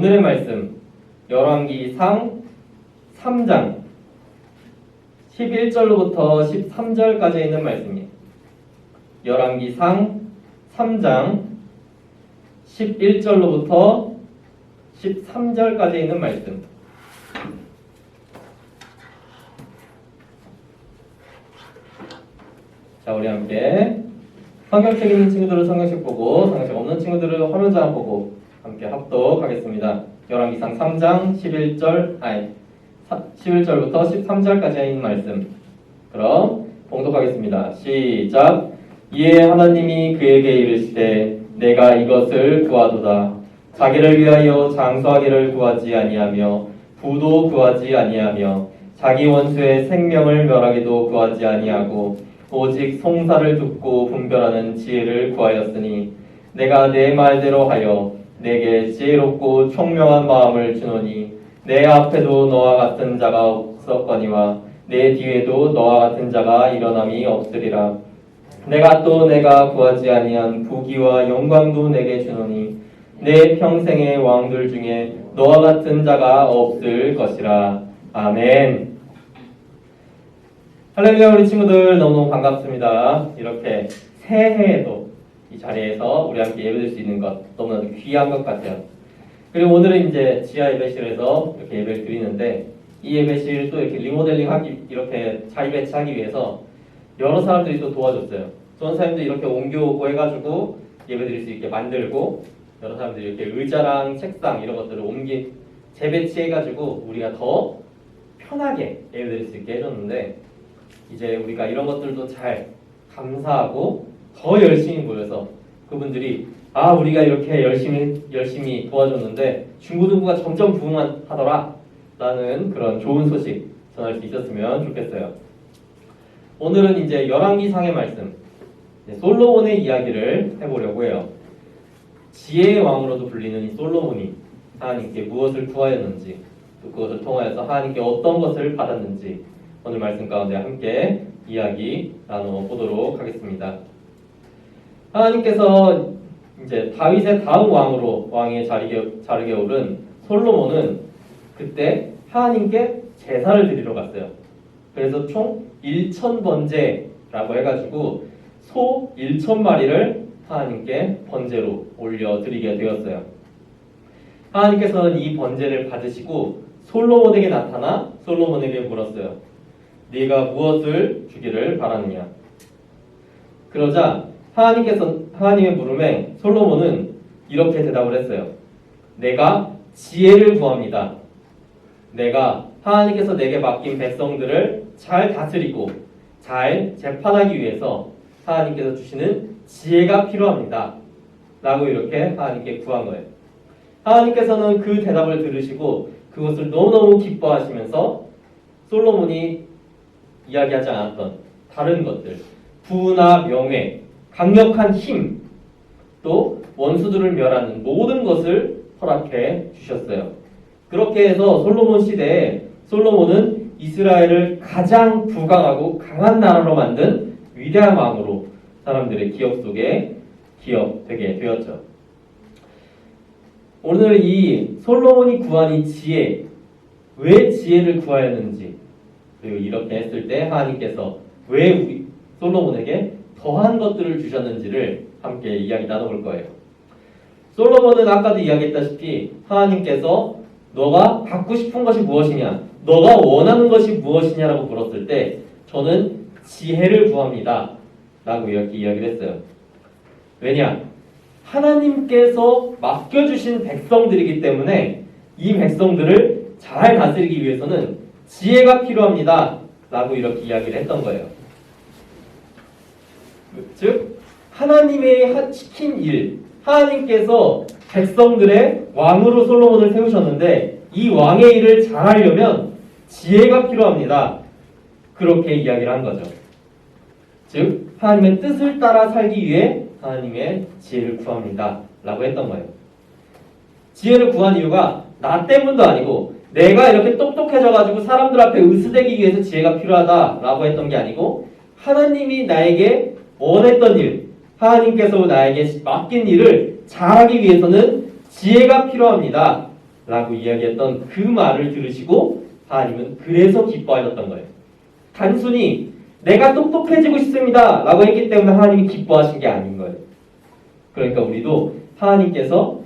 오늘의 말씀 열왕기상 3장 11절로부터 13절까지 있는 말씀이에요. 열왕기상 3장 11절로부터 13절까지 있는 말씀. 자, 우리 함께 성경책 있는 친구들은 성경책 보고, 성경책 없는 친구들은 화면장 보고 함께 합독하겠습니다. 열왕기상 3장 11절부터 13절까지 있는 말씀. 그럼 봉독하겠습니다. 시작. 이에 하나님이 그에게 이르시되 내가 이것을 구하도다. 자기를 위하여 장수하기를 구하지 아니하며 부도 구하지 아니하며 자기 원수의 생명을 멸하기도 구하지 아니하고 오직 송사를 듣고 분별하는 지혜를 구하였으니 내가 내 말대로 하여 내게 지혜롭고 총명한 마음을 주노니 내 앞에도 너와 같은 자가 없었거니와 내 뒤에도 너와 같은 자가 일어남이 없으리라. 내가 구하지 아니한 부귀와 영광도 내게 주노니 내 평생의 왕들 중에 너와 같은 자가 없을 것이라. 아멘. 할렐루야. 우리 친구들 너무너무 반갑습니다. 이렇게 새해에도 이 자리에서 우리 함께 예배드릴 수 있는 것 너무나도 귀한 것 같아요. 그리고 오늘은 이제 지하 예배실에서 이렇게 예배를 드리는데 이 예배실 또 이렇게 리모델링하기, 이렇게 자유배치하기 위해서 여러 사람들이 또 도와줬어요. 전사님도 이렇게 옮겨오고 해가지고 예배드릴 수 있게 만들고, 여러 사람들이 이렇게 의자랑 책상 이런 것들을 재배치해가지고 우리가 더 편하게 예배드릴 수 있게 해줬는데, 이제 우리가 이런 것들도 잘 감사하고 더 열심히 모여서 그분들이 우리가 이렇게 열심히 도와줬는데 중고등부가 점점 부흥하더라 라는 그런 좋은 소식 전할 수 있었으면 좋겠어요. 오늘은 이제 열왕기상의 말씀, 솔로몬의 이야기를 해보려고 해요. 지혜의 왕으로도 불리는 이 솔로몬이 하나님께 무엇을 구하였는지, 또 그것을 통하여서 하나님께 어떤 것을 받았는지 오늘 말씀 가운데 함께 이야기 나눠보도록 하겠습니다. 하나님께서 이제 다윗의 다음 왕의 자리에 오른 솔로몬은 그때 하나님께 제사를 드리러 갔어요. 그래서 총 1000번제라고 해가지고 소 1000마리를 하나님께 번제로 올려드리게 되었어요. 하나님께서는 이 번제를 받으시고 솔로몬에게 나타나 솔로몬에게 물었어요. 네가 무엇을 주기를 바라느냐? 그러자 하나님의 물음에 솔로몬은 이렇게 대답을 했어요. 내가 지혜를 구합니다. 하나님께서 내게 맡긴 백성들을 잘 다스리고 잘 재판하기 위해서 하나님께서 주시는 지혜가 필요합니다. 라고 이렇게 하나님께 구한 거예요. 하나님께서는 그 대답을 들으시고 그것을 너무너무 기뻐하시면서 솔로몬이 이야기하지 않았던 다른 것들, 부나 명예, 강력한 힘, 또 원수들을 멸하는 모든 것을 허락해 주셨어요. 그렇게 해서 솔로몬 시대에 솔로몬은 이스라엘을 가장 부강하고 강한 나라로 만든 위대한 왕으로 사람들의 기억 속에 기억되게 되었죠. 오늘 이 솔로몬이 구한 이 지혜, 왜 지혜를 구하였는지, 그리고 이렇게 했을 때 하나님께서 왜 솔로몬에게 더한 것들을 주셨는지를 함께 이야기 나눠볼 거예요. 솔로몬은 아까도 이야기했다시피 하나님께서 너가 갖고 싶은 것이 무엇이냐, 너가 원하는 것이 무엇이냐라고 물었을 때 저는 지혜를 구합니다 라고 이렇게 이야기를 했어요. 왜냐? 하나님께서 맡겨주신 백성들이기 때문에 이 백성들을 잘 다스리기 위해서는 지혜가 필요합니다 라고 이렇게 이야기를 했던 거예요. 즉 하나님의 시킨 일, 하나님께서 백성들의 왕으로 솔로몬을 세우셨는데 이 왕의 일을 잘하려면 지혜가 필요합니다. 그렇게 이야기를 한 거죠. 즉 하나님의 뜻을 따라 살기 위해 하나님의 지혜를 구합니다 라고 했던 거예요. 지혜를 구한 이유가 나 때문도 아니고 내가 이렇게 똑똑해져가지고 사람들 앞에 으스대기 위해서 지혜가 필요하다라고 했던 게 아니고 하나님이 나에게 원했던 일, 하나님께서 나에게 맡긴 일을 잘하기 위해서는 지혜가 필요합니다 라고 이야기했던 그 말을 들으시고 하나님은 그래서 기뻐하셨던 거예요. 단순히 내가 똑똑해지고 싶습니다 라고 했기 때문에 하나님이 기뻐하신 게 아닌 거예요. 그러니까 우리도 하나님께서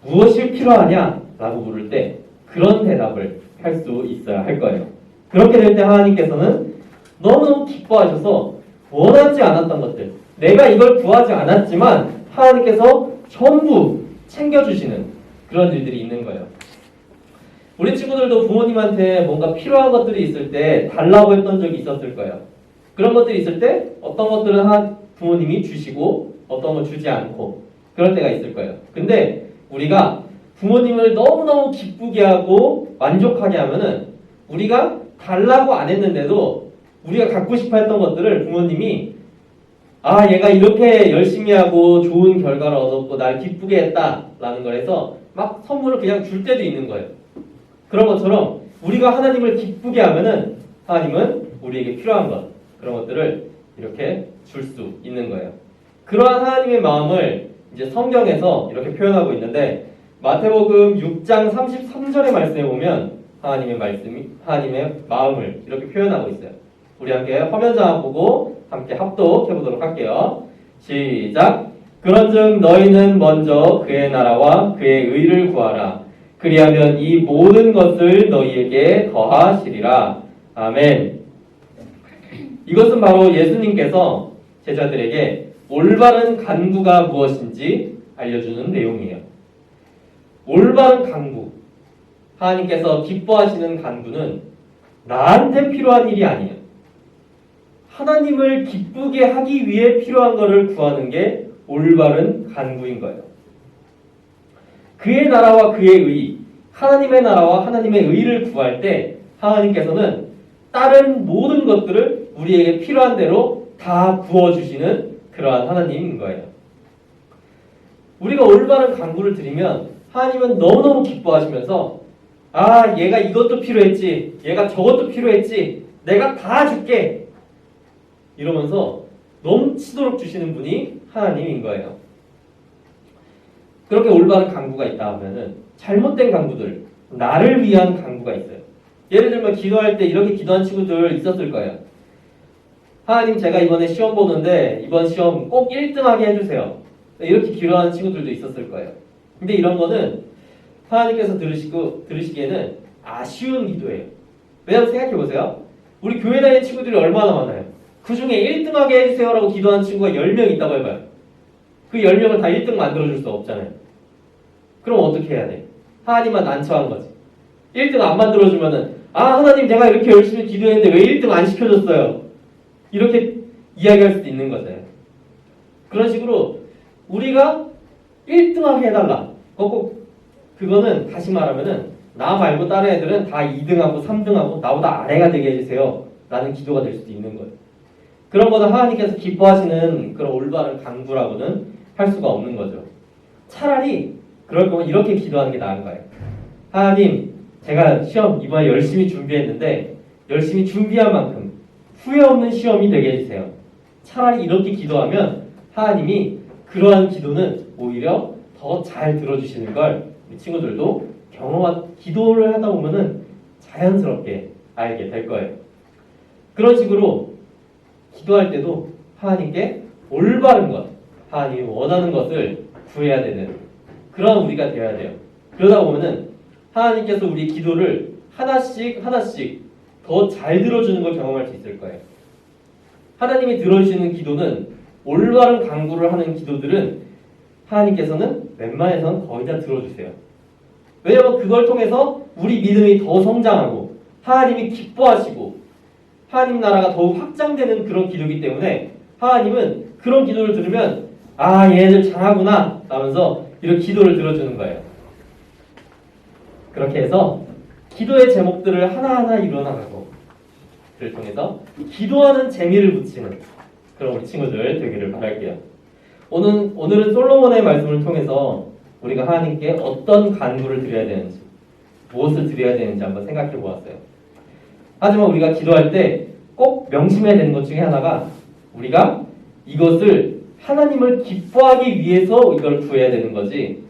무엇이 필요하냐 라고 물을 때 그런 대답을 할 수 있어야 할 거예요. 그렇게 될 때 하나님께서는 너무너무 기뻐하셔서 원하지 않았던 것들, 내가 이걸 구하지 않았지만 하나님께서 전부 챙겨주시는 그런 일들이 있는 거예요. 우리 친구들도 부모님한테 뭔가 필요한 것들이 있을 때 달라고 했던 적이 있었을 거예요. 그런 것들이 있을 때 어떤 것들은 부모님이 주시고 어떤 거 주지 않고 그럴 때가 있을 거예요. 근데 우리가 부모님을 너무너무 기쁘게 하고 만족하게 하면은 우리가 달라고 안 했는데도 우리가 갖고 싶어 했던 것들을 부모님이 아 얘가 이렇게 열심히 하고 좋은 결과를 얻었고 날 기쁘게 했다라는 걸 해서 막 선물을 그냥 줄 때도 있는 거예요. 그런 것처럼 우리가 하나님을 기쁘게 하면은 하나님은 우리에게 필요한 것 그런 것들을 이렇게 줄 수 있는 거예요. 그러한 하나님의 마음을 이제 성경에서 이렇게 표현하고 있는데 마태복음 6장 33절의 말씀에 보면 하나님의 마음을 이렇게 표현하고 있어요. 우리 함께 화면장 보고 함께 합독해 보도록 할게요. 시작. 그런즉 너희는 먼저 그의 나라와 그의 의를 구하라. 그리하면 이 모든 것을 너희에게 더하시리라. 아멘. 이것은 바로 예수님께서 제자들에게 올바른 간구가 무엇인지 알려주는 내용이에요. 올바른 간구. 하나님께서 기뻐하시는 간구는 나한테 필요한 일이 아니에요. 하나님을 기쁘게 하기 위해 필요한 것을 구하는 게 올바른 간구인 거예요. 그의 나라와 그의 의, 하나님의 나라와 하나님의 의를 구할 때 하나님께서는 다른 모든 것들을 우리에게 필요한 대로 다 부어주시는 그러한 하나님인 거예요. 우리가 올바른 간구를 드리면 하나님은 너무너무 기뻐하시면서 아 얘가 이것도 필요했지, 얘가 저것도 필요했지, 내가 다 줄게 이러면서 넘치도록 주시는 분이 하나님인 거예요. 그렇게 올바른 간구가 있다 하면은 잘못된 간구들, 나를 위한 간구가 있어요. 예를 들면 기도할 때 이렇게 기도한 친구들 있었을 거예요. 하나님 제가 이번에 시험 보는데 이번 시험 꼭 1등하게 해주세요. 이렇게 기도하는 친구들도 있었을 거예요. 근데 이런 거는 하나님께서 들으시기에는 아쉬운 기도예요. 왜냐하면 생각해보세요. 우리 교회 다니는 친구들이 얼마나 많아요. 그 중에 1등하게 해주세요라고 기도하는 친구가 10명 있다고 해봐요. 그 10명을 다 1등 만들어줄 수 없잖아요. 그럼 어떻게 해야 돼? 하나님만 난처한 거지. 1등 안 만들어주면은 아 하나님 내가 이렇게 열심히 기도했는데 왜 1등 안 시켜줬어요? 이렇게 이야기할 수도 있는 거잖아요. 그런 식으로 우리가 1등하게 해달라. 그거는 다시 말하면은 나 말고 다른 애들은 다 2등하고 3등하고 나보다 아래가 되게 해주세요 라는 기도가 될 수도 있는 거예요. 그런 거는 하나님께서 기뻐하시는 그런 올바른 간구라고는 할 수가 없는 거죠. 차라리 그럴 거면 이렇게 기도하는 게 나은 거예요. 하나님 제가 시험 이번에 열심히 준비했는데 열심히 준비한 만큼 후회 없는 시험이 되게 해주세요. 차라리 이렇게 기도하면 하나님이 그러한 기도는 오히려 더 잘 들어주시는 걸 우리 친구들도 기도를 하다 보면은 자연스럽게 알게 될 거예요. 그런 식으로 기도할 때도 하나님께 올바른 것, 하나님이 원하는 것을 구해야 되는 그런 우리가 되어야 돼요. 그러다 보면은 하나님께서 우리 기도를 하나씩 더 잘 들어주는 걸 경험할 수 있을 거예요. 하나님이 들어주시는 기도는 올바른 간구를 하는 기도들은 하나님께서는 웬만해서는 거의 다 들어주세요. 왜냐하면 그걸 통해서 우리 믿음이 더 성장하고 하나님이 기뻐하시고 하나님 나라가 더욱 확장되는 그런 기도이기 때문에 하나님은 그런 기도를 들으면 아 얘네들 잘하구나 라면서 이런 기도를 들어주는 거예요. 그렇게 해서 기도의 제목들을 하나하나 이뤄나가고 그를 통해서 기도하는 재미를 붙이는 그런 우리 친구들 되기를 바랄게요. 오늘은 솔로몬의 말씀을 통해서 우리가 하나님께 어떤 간구를 드려야 되는지 무엇을 드려야 되는지 한번 생각해 보았어요. 하지만 우리가 기도할 때 꼭 명심해야 되는 것 중에 하나가 우리가 이것을 하나님을 기뻐하기 위해서 이걸 구해야 되는 거지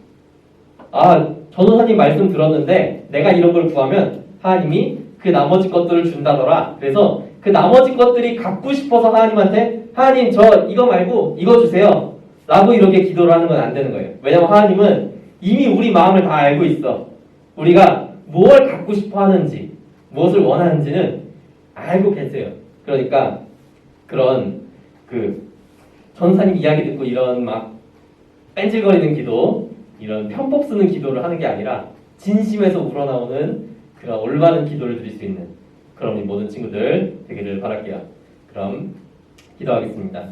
전도사님 말씀 들었는데 내가 이런 걸 구하면 하나님이 그 나머지 것들을 준다더라. 그래서 그 나머지 것들이 갖고 싶어서 하나님한테 하나님 저 이거 말고 이거 주세요 라고 이렇게 기도를 하는 건 안 되는 거예요. 왜냐면 하나님은 이미 우리 마음을 다 알고 있어. 우리가 무엇을 갖고 싶어 하는지 무엇을 원하는지는 알고 계세요. 그러니까 그런 전사님 이야기 듣고 이런 막 뺀질거리는 기도, 이런 편법 쓰는 기도를 하는 게 아니라 진심에서 우러나오는 그런 올바른 기도를 드릴 수 있는 그런 우리 모든 친구들 되기를 바랄게요. 그럼 기도하겠습니다.